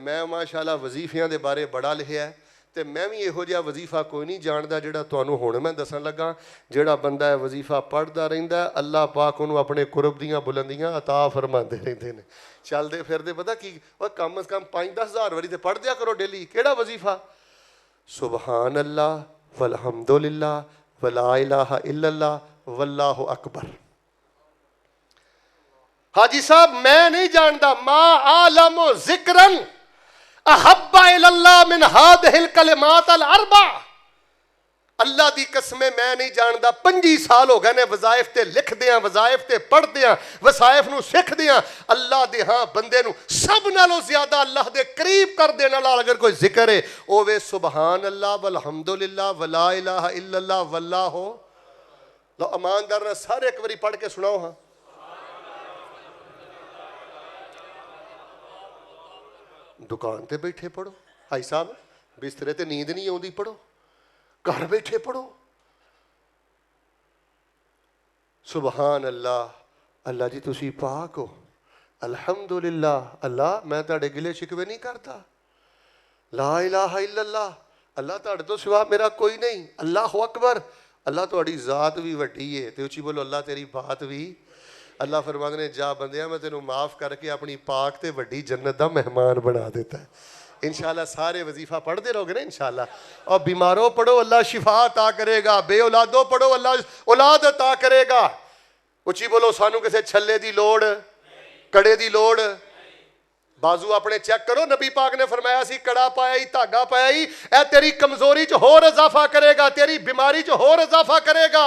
ਮੈਂ ਮਾਸ਼ਾਅੱਲਾ ਵਜ਼ੀਫਿਆਂ ਦੇ ਬਾਰੇ ਬੜਾ ਲਿਖਿਆ ਤੇ ਮੈਂ ਵੀ ਇਹੋ ਜਿਹਾ ਵਜ਼ੀਫਾ ਕੋਈ ਨਹੀਂ ਜਾਣਦਾ ਜਿਹੜਾ ਤੁਹਾਨੂੰ ਹੁਣ ਮੈਂ ਦੱਸਣ ਲੱਗਾ। ਜਿਹੜਾ ਬੰਦਾ ਹੈ ਵਜ਼ੀਫਾ ਪੜ੍ਹਦਾ ਰਹਿੰਦਾ, ਅੱਲਾਹ ਪਾਕ ਉਹਨੂੰ ਆਪਣੇ ਕੁਰਬ ਦੀਆਂ ਬੁਲੰਦੀਆਂ ਅਤਾ ਫਰਮਾਉਂਦੇ ਰਹਿੰਦੇ ਨੇ। ਚੱਲਦੇ ਫਿਰਦੇ ਪਤਾ ਕੀ ਉਹ ਕਮ ਅਜ਼ ਕਮ 5-10 ਹਜ਼ਾਰ ਵਾਰੀ ਤੇ ਪੜ੍ਹ ਦਿਆ ਕਰੋ ਡੇਲੀ। ਕਿਹੜਾ ਵਜ਼ੀਫਾ? ਸੁਬਹਾਨ ਅੱਲਾਹ ਵਲਹਮਦੁਲਿल्लाह वला इलाहा इल्लल्लाह वल्लाहु अकबर। हाजी साहब मैं नहीं जानता मा आलमो जिक्रन अहब्बा इलल्लाह मिन हादिहिल कलिमात अल अरबा। अल्लाह दी कसम मैं नहीं जानता 25 साल हो गए ने वज़ाइफ ते लिखदे वज़ाइफ ते पढ़दे वसाइफ नूं सिखदे अल्लाह दे हां बंदे नूं सब नालों ज्यादा अल्लाह दे करीब कर देने वाला अगर कोई जिक्र है ओ वे सुबहान अल्लाह वलहमदुलिल्लाह वला इलाहा इल्लल्लाह वल्लाहु। लो ईमानदार ने सारे एक बारी पढ़ के सुनाओ। हाँ दुकान ते बैठे पढ़ो, भाई साहब बिस्तरे ते नींद नहीं आउंदी पढ़ो, घर बैठे पढ़ो। सुबहान अल्लाह, अल्लाह जी तुसी पाक हो, अल्हम्दुलिल्लाह अल्लाह मैं तुहाडे गिले शिकवे नहीं करता, ला इलाहा इल्लल्लाह अल्लाह तुहाडे तो सिवा मेरा कोई नहीं, अल्लाहु अकबर अल्लाह तुहाडी ज़ात भी वड्डी है। ते उची बोलो अल्लाह तेरी बात भी। अल्लाह फरमाते ने जा बंदिया मैं तेनों माफ़ करके अपनी पाक ते वड्डी जन्नत दा मेहमान बना देता है। इंशाअल्लाह सारे वजीफा पढ़ते रहोगे ना इंशाअल्लाह। और बीमारों पढ़ो अल्लाह शिफा अता करेगा, बे औलादों पढ़ो अल्लाह औलाद अता करेगा। उची बोलो सानू किसी छल्ले दी लोड़, कड़े दी लोड़। बाजू अपने चेक करो, नबी पाक ने फरमाया सी कड़ा पाया ही धागा पाया ही ए तेरी कमजोरी च होर इजाफा करेगा, तेरी बीमारी च होर इजाफा करेगा।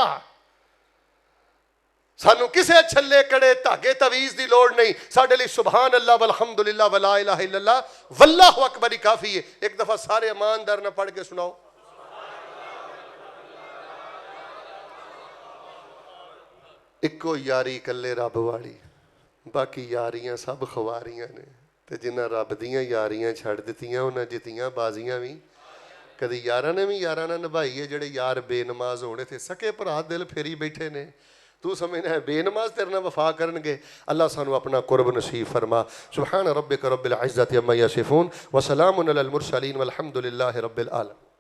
सानू किसे छल्ले कड़े धागे तवीज़ की लोड़ नहीं। साडे लई सुबहान अल्लाह वलहमदुलिल्लाह वला इलाहा इल्लल्लाह वल्लाहु अकबर ही काफ़ी है। एक दफ़ा सारे ईमानदार ने पढ़ के सुनाओ। इको यारी कल्ले रब वाली, बाकी यारियां सब खवारियां ने। ते जिन्हां रब दियां यारियां छड़ दित्तियां उन्हां जित्तियां बाजियां भी। कदी यारां ने भी यारां नाल निभाई है। जेड़े यार बेनमाज होने थे सके भरा दिल फेरी बैठे ने। तू समझना है बेनमाज तेरे नाल वफा करनगे। अल्लाह सानू अपना कुर्ब नसीब फरमा। सुभान रब्बिक रब्बिल इज्जति अम्मा यसिफून व सलामुन अलल मुरसलीन वल्हम्दुलिल्लाहि रब्बिल आलमीन।